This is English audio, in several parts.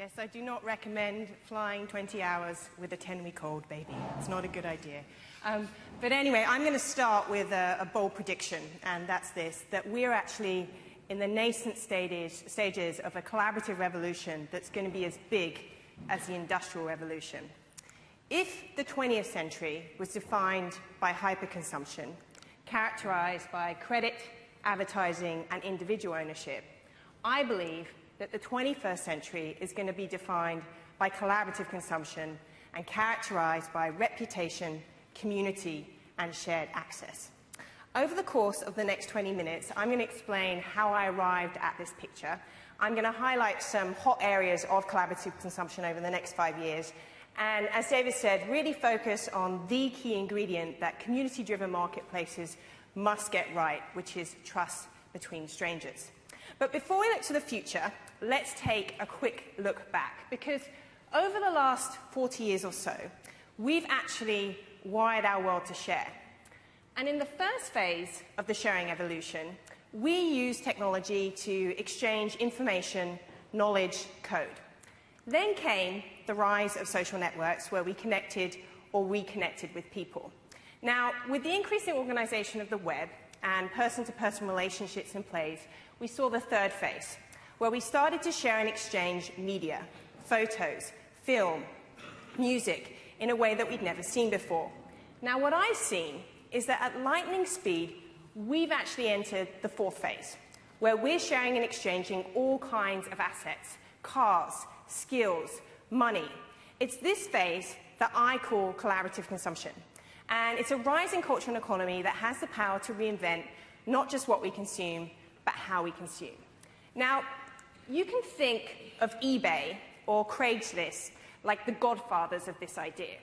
Yes, I do not recommend flying 20 hours with a 10-week-old baby. It's not a good idea. But anyway, I'm going to start with a bold prediction, and that's this, that we're actually in the nascent stages of a collaborative revolution that's going to be as big as the Industrial Revolution. If the 20th century was defined by hyperconsumption, characterized by credit, advertising, and individual ownership, I believe that the 21st century is going to be defined by collaborative consumption and characterized by reputation, community, and shared access. Over the course of the next 20 minutes, I'm going to explain how I arrived at this picture. I'm going to highlight some hot areas of collaborative consumption over the next 5 years, and as David said, really focus on the key ingredient that community-driven marketplaces must get right, which is trust between strangers. But before we look to the future, let's take a quick look back, because over the last 40 years or so, we've actually wired our world to share. And in the first phase of the sharing evolution, we used technology to exchange information, knowledge, code. Then came the rise of social networks, where we connected or reconnected with people. Now, with the increasing organization of the web and person-to-person relationships in place, we saw the third phase, where we started to share and exchange media, photos, film, music, in a way that we'd never seen before. Now, what I've seen is that at lightning speed, we've actually entered the fourth phase, where we're sharing and exchanging all kinds of assets, cars, skills, money. It's this phase that I call collaborative consumption. And it's a rising culture and economy that has the power to reinvent not just what we consume, but how we consume. Now, you can think of eBay or Craigslist like the godfathers of this idea,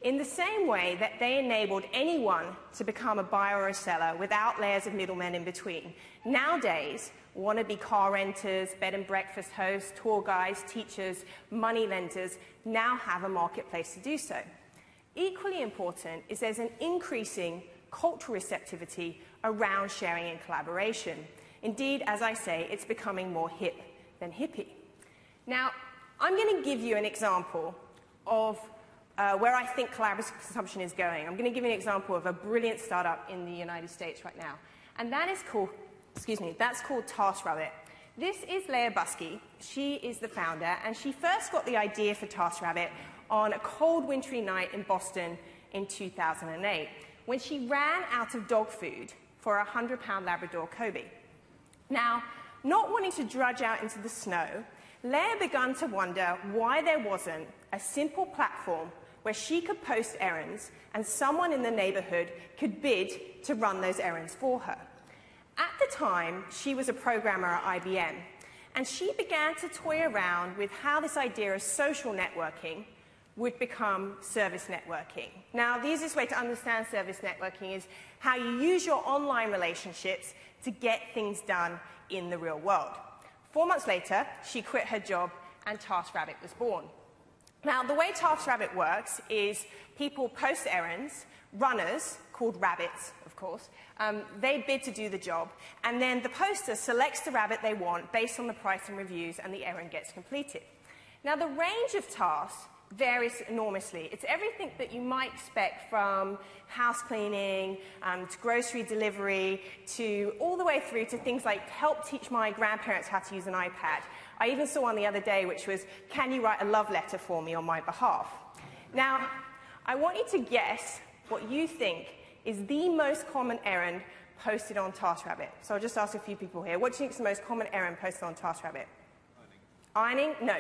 in the same way that they enabled anyone to become a buyer or a seller without layers of middlemen in between. Nowadays, wannabe car renters, bed and breakfast hosts, tour guides, teachers, money lenders now have a marketplace to do so. Equally important is there's an increasing cultural receptivity around sharing and collaboration. Indeed, as I say, it's becoming more hip than hippie. Now, I'm going to give you an example of where I think collaborative consumption is going. I'm going to give you an example of a brilliant startup in the United States right now. And that is called, that's called TaskRabbit. This is Leah Busky. She is the founder, and she first got the idea for TaskRabbit on a cold, wintry night in Boston in 2008, when she ran out of dog food for a 100-pound Labrador Kobe. Now, not wanting to drudge out into the snow, Leah began to wonder why there wasn't a simple platform where she could post errands and someone in the neighborhood could bid to run those errands for her. At the time, she was a programmer at IBM, and she began to toy around with how this idea of social networking would become service networking. Now, the easiest way to understand service networking is how you use your online relationships to get things done in the real world. 4 months later, she quit her job and TaskRabbit was born. Now, the way TaskRabbit works is people post errands, runners, called rabbits, of course, they bid to do the job, and then the poster selects the rabbit they want based on the price and reviews, and the errand gets completed. Now, the range of tasks varies enormously. It's everything that you might expect, from house cleaning to grocery delivery to all the way through to things like help teach my grandparents how to use an iPad. I even saw one the other day which was, can you write a love letter for me on my behalf? Now, I want you to guess what you think is the most common errand posted on TaskRabbit. So I'll just ask a few people here. What do you think is the most common errand posted on TaskRabbit? Ironing? No.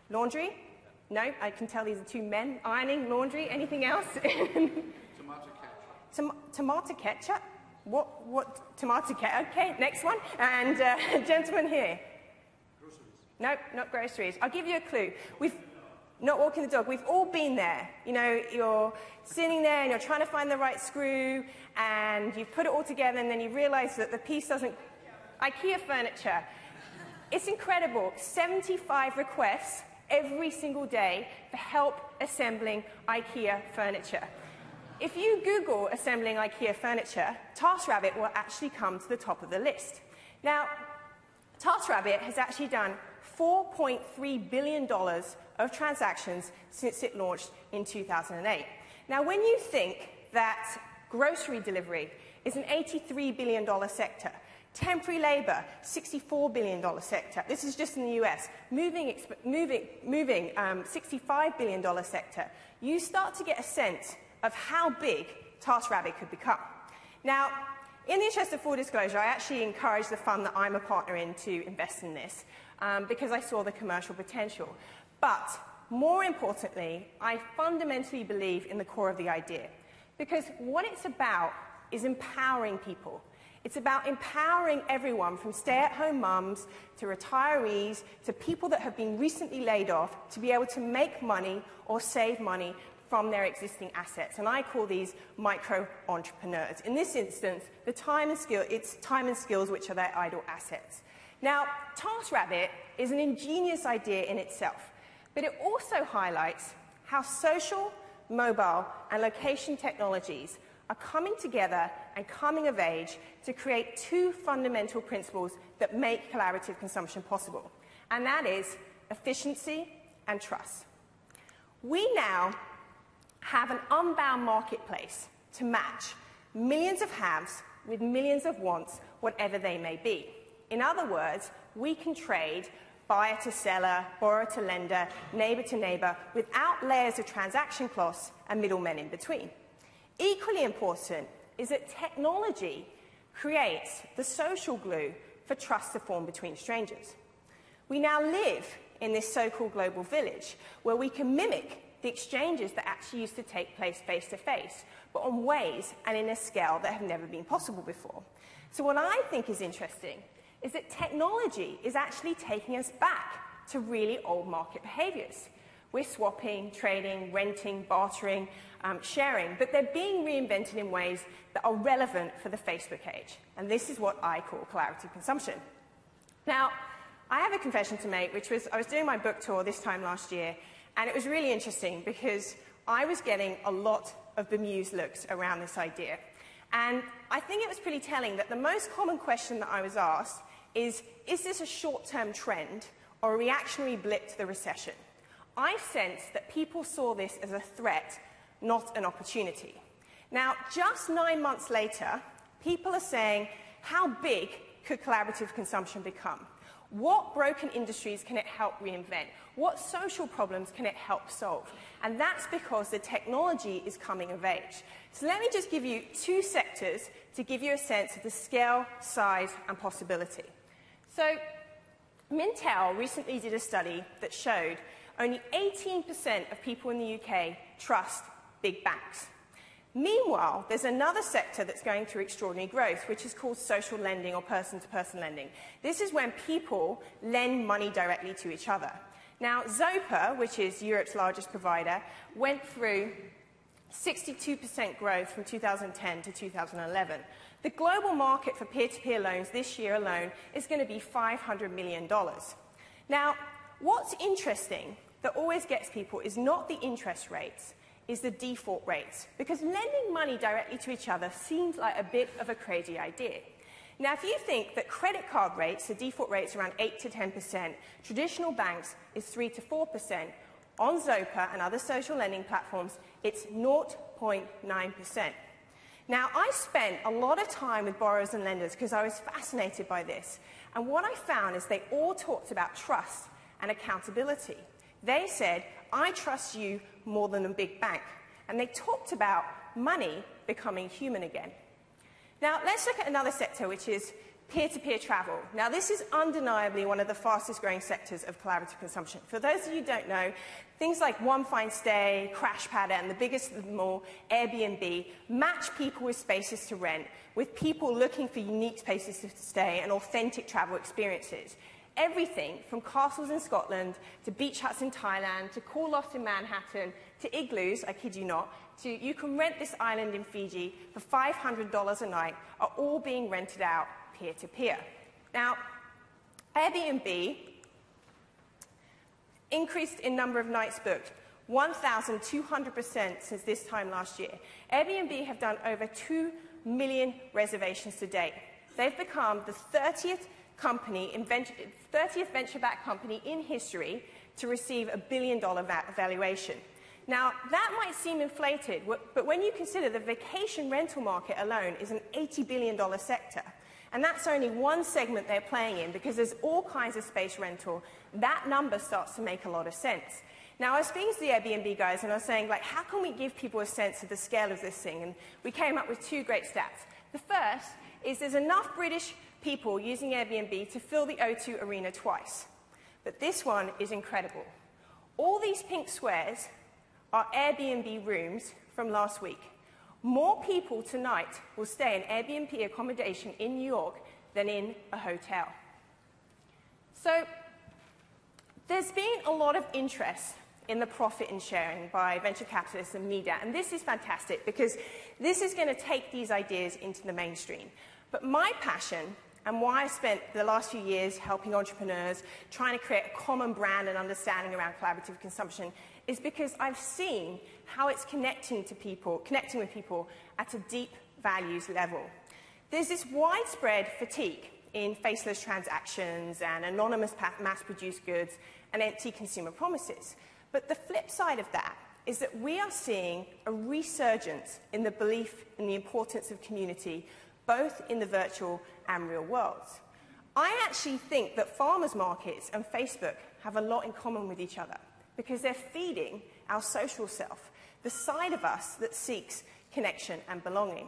Laundry? No, I can tell these are two men. Ironing, laundry, anything else? Tomato ketchup. Tomato ketchup? What tomato ketchup? Okay, next one. And gentleman here. Groceries. No, not groceries. I'll give you a clue. Not walking the dog. We've all been there. You know, you're sitting there and you're trying to find the right screw, and you put it all together, and then you realize that the piece doesn't... IKEA furniture. It's incredible. 75 requests every single day for help assembling IKEA furniture. If you Google assembling IKEA furniture, TaskRabbit will actually come to the top of the list. Now, TaskRabbit has actually done $4.3 billion of transactions since it launched in 2008. Now, when you think that grocery delivery is an $83 billion sector, temporary labor, $64 billion sector, this is just in the US, moving $65 billion sector, you start to get a sense of how big TaskRabbit could become. Now, in the interest of full disclosure, I actually encouraged the fund that I'm a partner in to invest in this because I saw the commercial potential. But more importantly, I fundamentally believe in the core of the idea, because what it's about is empowering people. It's about empowering everyone from stay-at-home mums to retirees to people that have been recently laid off to be able to make money or save money from their existing assets. And I call these micro-entrepreneurs. In this instance, it's time and skills which are their idle assets. Now, TaskRabbit is an ingenious idea in itself, but it also highlights how social, mobile, and location technologies are coming together and coming of age to create two fundamental principles that make collaborative consumption possible, and that is efficiency and trust. We now have an unbound marketplace to match millions of haves with millions of wants, whatever they may be. In other words, we can trade buyer to seller, borrower to lender, neighbor to neighbor, without layers of transaction costs and middlemen in between. Equally important is that technology creates the social glue for trust to form between strangers. We now live in this so-called global village where we can mimic the exchanges that actually used to take place face-to-face, but on ways and in a scale that have never been possible before. So what I think is interesting is that technology is actually taking us back to really old market behaviors. We're swapping, trading, renting, bartering, sharing, but they're being reinvented in ways that are relevant for the Facebook age. And this is what I call collaborative consumption. Now, I have a confession to make, which was I was doing my book tour this time last year, and it was really interesting because I was getting a lot of bemused looks around this idea. And I think it was pretty telling that the most common question that I was asked is this a short-term trend or a reactionary blip to the recession? I sensed that people saw this as a threat, not an opportunity. Now, just 9 months later, people are saying, how big could collaborative consumption become? What broken industries can it help reinvent? What social problems can it help solve? And that's because the technology is coming of age. So let me just give you two sectors to give you a sense of the scale, size, and possibility. So Mintel recently did a study that showed only 18% of people in the UK trust big banks. Meanwhile, there's another sector that's going through extraordinary growth, which is called social lending or person-to-person lending. This is when people lend money directly to each other. Now, Zopa, which is Europe's largest provider, went through 62% growth from 2010 to 2011. The global market for peer-to-peer loans this year alone is going to be $500 million. Now, what's interesting that always gets people is not the interest rates, is the default rates, because lending money directly to each other seems like a bit of a crazy idea. Now, if you think that credit card rates, the default rates around 8 to 10%, traditional banks is 3 to 4%, on Zopa and other social lending platforms, it's 0.9%. Now, I spent a lot of time with borrowers and lenders because I was fascinated by this, and what I found is they all talked about trust and accountability. They said, I trust you more than a big bank. And they talked about money becoming human again. Now, let's look at another sector, which is peer-to-peer travel. Now, this is undeniably one of the fastest-growing sectors of collaborative consumption. For those of you who don't know, things like One Fine Stay, CrashPad, and the biggest of them all, Airbnb, match people with spaces to rent, with people looking for unique spaces to stay and authentic travel experiences. Everything from castles in Scotland, to beach huts in Thailand, to cool lofts in Manhattan, to igloos, I kid you not, to you can rent this island in Fiji for $500 a night, are all being rented out peer-to-peer. Now, Airbnb increased in number of nights booked 1,200% since this time last year. Airbnb have done over 2 million reservations to date. They've become the 30th company, 30th venture-backed company in history to receive a $1 billion valuation. Now, that might seem inflated, but when you consider the vacation rental market alone is an $80 billion sector, and that's only one segment they're playing in because there's all kinds of space rental, that number starts to make a lot of sense. Now, I was speaking to the Airbnb guys, and I was saying, like, how can we give people a sense of the scale of this thing? And we came up with two great stats. The first is there's enough British people using Airbnb to fill the O2 Arena twice. But this one is incredible. All these pink squares are Airbnb rooms from last week. More people tonight will stay in Airbnb accommodation in New York than in a hotel. So there's been a lot of interest in the profit and sharing by venture capitalists and media, and this is fantastic because this is going to take these ideas into the mainstream. But my passion, and why I spent the last few years helping entrepreneurs, trying to create a common brand and understanding around collaborative consumption, is because I've seen how it's connecting with people at a deep values level. There's this widespread fatigue in faceless transactions and anonymous mass-produced goods and empty consumer promises. But the flip side of that is that we are seeing a resurgence in the belief in the importance of community, both in the virtual and real worlds. I actually think that farmers markets and Facebook have a lot in common with each other because they're feeding our social self, the side of us that seeks connection and belonging.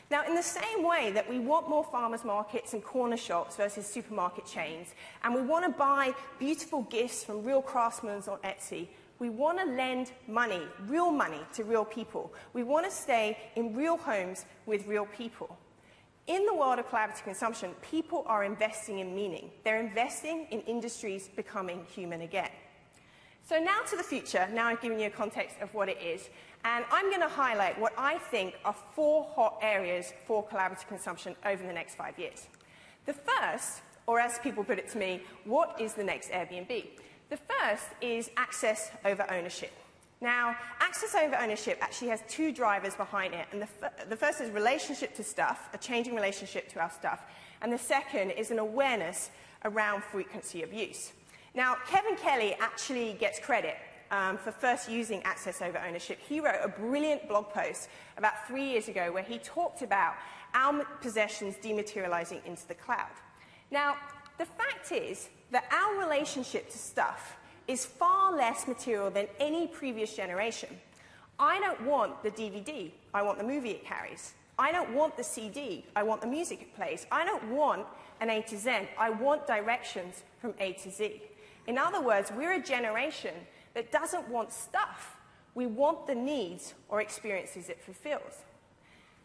Now, in the same way that we want more farmers markets and corner shops versus supermarket chains, and we want to buy beautiful gifts from real craftsmen on Etsy, we want to lend money, to real people. We want to stay in real homes with real people. In the world of collaborative consumption, people are investing in meaning. They're investing in industries becoming human again. So now to the future. Now I've given you a context of what it is. And I'm going to highlight what I think are 4 hot areas for collaborative consumption over the next 5 years. The first, or as people put it to me, what is the next Airbnb? The first is access over ownership. Now, access over ownership actually has 2 drivers behind it. And the first is relationship to stuff, a changing relationship to our stuff. And the second is an awareness around frequency of use. Now, Kevin Kelly actually gets credit for first using access over ownership. He wrote a brilliant blog post about 3 years ago where he talked about our possessions dematerializing into the cloud. Now, the fact is that our relationship to stuff is far less material than any previous generation. I don't want the DVD. I want the movie it carries. I don't want the CD. I want the music it plays. I don't want an A to Z. I want directions from A to Z. In other words, we're a generation that doesn't want stuff. We want the needs or experiences it fulfills.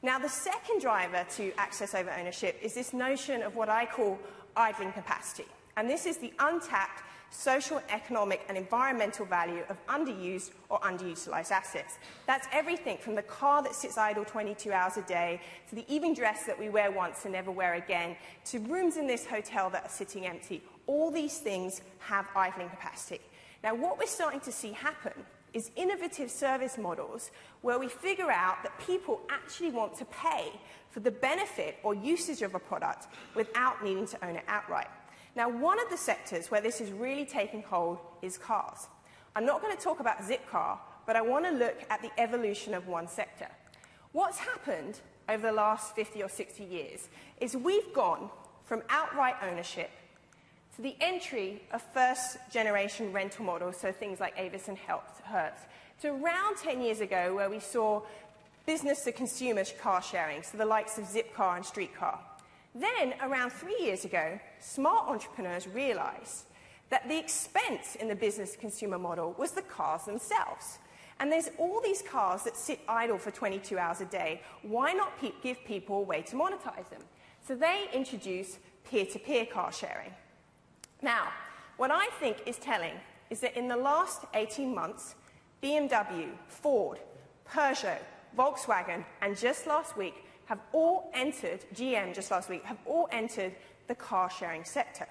Now, the second driver to access over ownership is this notion of what I call idling capacity. And this is the untapped social, economic, and environmental value of underused or underutilized assets. That's everything from the car that sits idle 22 hours a day, to the evening dress that we wear once and never wear again, to rooms in this hotel that are sitting empty. All these things have idling capacity. Now, what we're starting to see happen is innovative service models where we figure out that people actually want to pay for the benefit or usage of a product without needing to own it outright. Now, one of the sectors where this is really taking hold is cars. I'm not going to talk about Zipcar, but I want to look at the evolution of one sector. What's happened over the last 50 or 60 years is we've gone from outright ownership to the entry of first-generation rental models, so things like Avis and Hertz, to around 10 years ago where we saw business-to-consumer car sharing, so the likes of Zipcar and Streetcar. Then, around 3 years ago, smart entrepreneurs realized that the expense in the business-to-consumer model was the cars themselves. And there's all these cars that sit idle for 22 hours a day. Why not give people a way to monetize them? So they introduced peer-to-peer car sharing. Now, what I think is telling is that in the last 18 months, BMW, Ford, Peugeot, Volkswagen, and just last week have all entered, GM just last week, have all entered the car-sharing sector.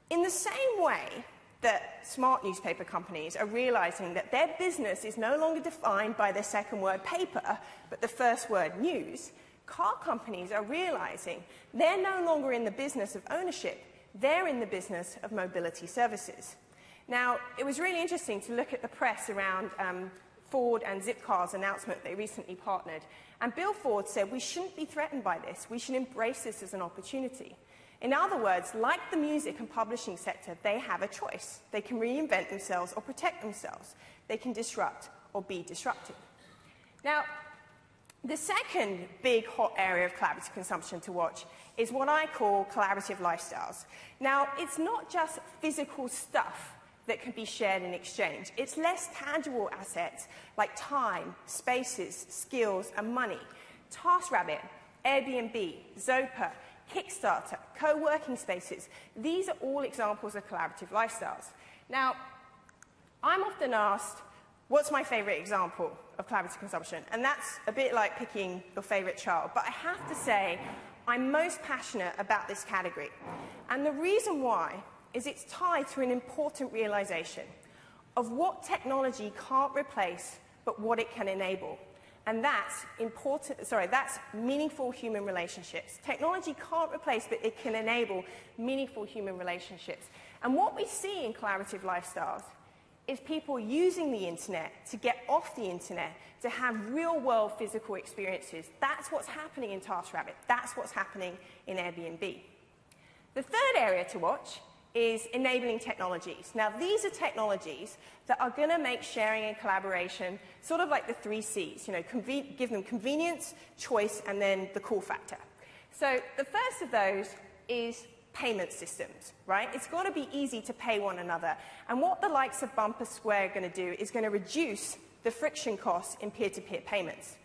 In the same way that smart newspaper companies are realizing that their business is no longer defined by the second word paper, but the first word news, car companies are realizing they're no longer in the business of ownership, they're in the business of mobility services. Now, it was really interesting to look at the press around Ford and Zipcar's announcement. They recently partnered. And Bill Ford said, we shouldn't be threatened by this. We should embrace this as an opportunity. In other words, like the music and publishing sector, they have a choice. They can reinvent themselves or protect themselves. They can disrupt or be disrupted. Now, the second big hot area of collaborative consumption to watch is what I call collaborative lifestyles. Now, it's not just physical stuff that can be shared and exchanged. It's less tangible assets like time, spaces, skills, and money. TaskRabbit, Airbnb, Zopa, Kickstarter, co-working spaces, these are all examples of collaborative lifestyles. Now, I'm often asked, what's my favorite example of collaborative consumption? And that's a bit like picking your favorite child. But I have to say, I'm most passionate about this category. And the reason why is it's tied to an important realization of what technology can't replace, but what it can enable. And that's that's meaningful human relationships. Technology can't replace, but it can enable meaningful human relationships. And what we see in collaborative lifestyles is people using the internet to get off the internet, to have real-world physical experiences. That's what's happening in TaskRabbit. That's what's happening in Airbnb. The third area to watch is enabling technologies. Now, these are technologies that are going to make sharing and collaboration sort of like the 3 C's. You know, give them convenience, choice, and then the cool factor. So the first of those is payment systems, right? It's got to be easy to pay one another. And what the likes of Bumper Square are going to do is going to reduce the friction costs in peer-to-peer payments.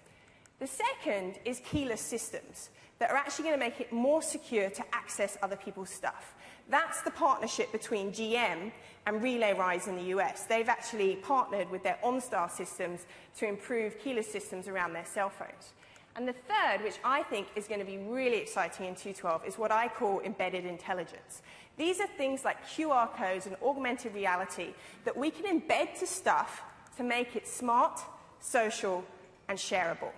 The second is keyless systems that are actually going to make it more secure to access other people's stuff. That's the partnership between GM and RelayRise in the US. They've actually partnered with their OnStar systems to improve keyless systems around their cell phones. And the third, which I think is going to be really exciting in 2.12, is what I call embedded intelligence. These are things like QR codes and augmented reality that we can embed to stuff to make it smart, social, and shareable.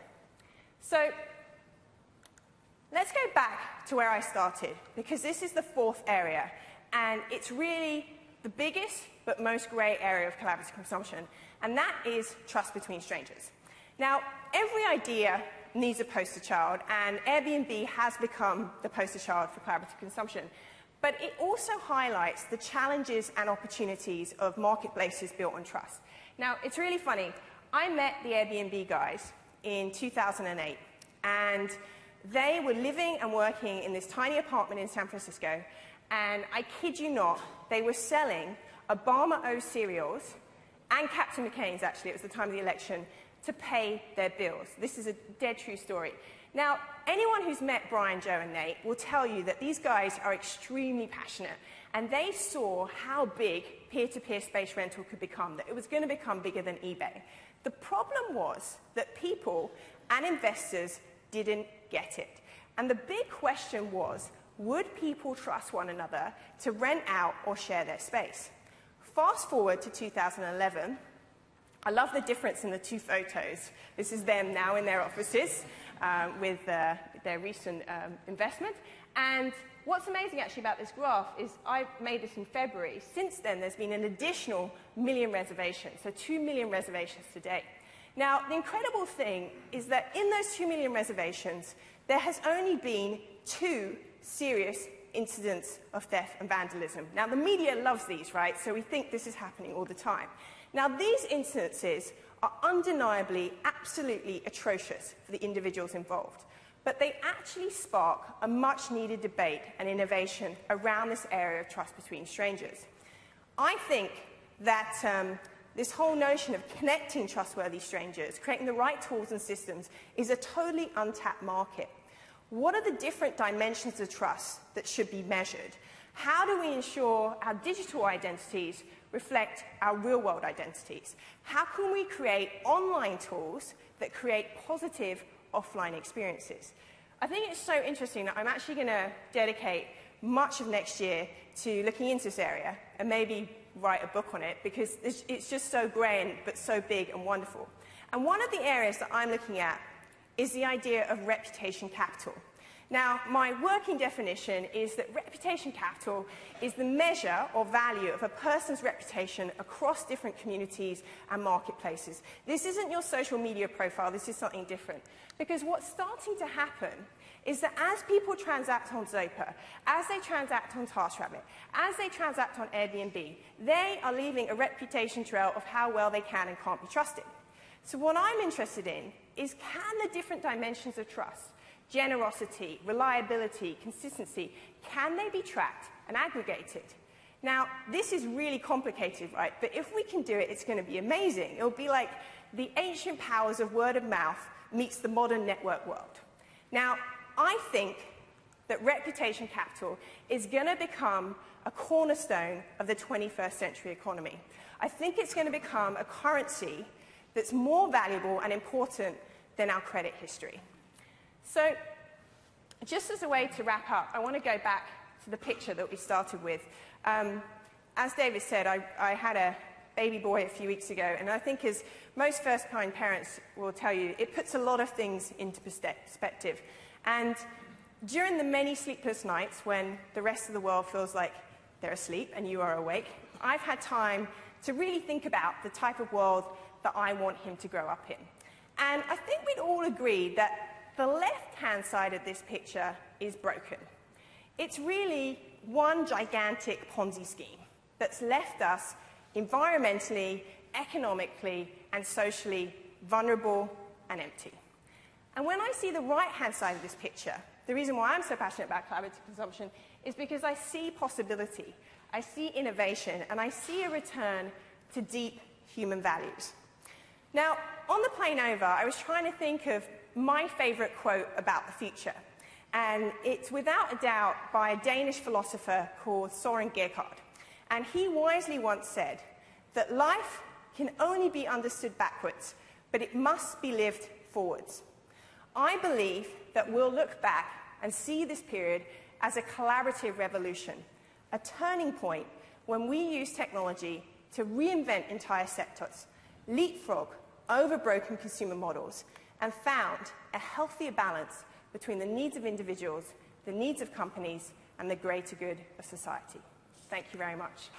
So let's go back to where I started, because this is the fourth area, and it's really the biggest but most grey area of collaborative consumption, and that is trust between strangers. Now, every idea needs a poster child, and Airbnb has become the poster child for collaborative consumption. But it also highlights the challenges and opportunities of marketplaces built on trust. Now, it's really funny. I met the Airbnb guys in 2008, and they were living and working in this tiny apartment in San Francisco, and I kid you not, they were selling Obama O cereals and Captain McCain's, actually, it was the time of the election, to pay their bills. This is a dead true story. Now, anyone who's met Brian, Joe, and Nate will tell you that these guys are extremely passionate, and they saw how big peer-to-peer space rental could become, that it was going to become bigger than eBay. The problem was that people and investors didn't get it. And the big question was, would people trust one another to rent out or share their space? Fast forward to 2011. I love the difference in the two photos. This is them now in their offices with their recent investment. And what's amazing actually about this graph is I made this in February. Since then, there's been an additional 1 million reservations, so 2 million reservations to date. Now, the incredible thing is that in those 2 million reservations, there has only been 2 serious incidents of theft and vandalism. Now, the media loves these, right? So we think this is happening all the time. Now, these incidences are undeniably, absolutely atrocious for the individuals involved. But they actually spark a much-needed debate and innovation around this area of trust between strangers. I think that this whole notion of connecting trustworthy strangers, creating the right tools and systems, is a totally untapped market. What are the different dimensions of trust that should be measured? How do we ensure our digital identities reflect our real-world identities? How can we create online tools that create positive offline experiences? I think it's so interesting that I'm actually going to dedicate much of next year to looking into this area and maybe write a book on it, because it's just so grand but so big and wonderful. And one of the areas that I'm looking at is the idea of reputation capital. Now, my working definition is that reputation capital is the measure or value of a person's reputation across different communities and marketplaces. This isn't your social media profile, this is something different. Because what's starting to happen is that as people transact on Zopa, as they transact on TaskRabbit, as they transact on Airbnb, they are leaving a reputation trail of how well they can and can't be trusted. So what I'm interested in is, can the different dimensions of trust, generosity, reliability, consistency, can they be tracked and aggregated? Now, this is really complicated, right? But if we can do it, it's going to be amazing. It'll be like the ancient powers of word of mouth meets the modern network world. Now, I think that reputation capital is going to become a cornerstone of the 21st century economy. I think it's going to become a currency that's more valuable and important than our credit history. So, just as a way to wrap up, I want to go back to the picture that we started with. As David said, I had a baby boy a few weeks ago, and I think, as most first-time parents will tell you, it puts a lot of things into perspective. And during the many sleepless nights when the rest of the world feels like they're asleep and you are awake, I've had time to really think about the type of world that I want him to grow up in. And I think we'd all agree that the left-hand side of this picture is broken. It's really one gigantic Ponzi scheme that's left us environmentally, economically, and socially vulnerable and empty. And when I see the right-hand side of this picture, the reason why I'm so passionate about collaborative consumption is because I see possibility, I see innovation, and I see a return to deep human values. Now, on the plane over, I was trying to think of my favorite quote about the future. And it's without a doubt by a Danish philosopher called Søren Kierkegaard. And he wisely once said that life can only be understood backwards, but it must be lived forwards. I believe that we'll look back and see this period as a collaborative revolution, a turning point when we use technology to reinvent entire sectors, leapfrog over broken consumer models, and found a healthier balance between the needs of individuals, the needs of companies, and the greater good of society. Thank you very much.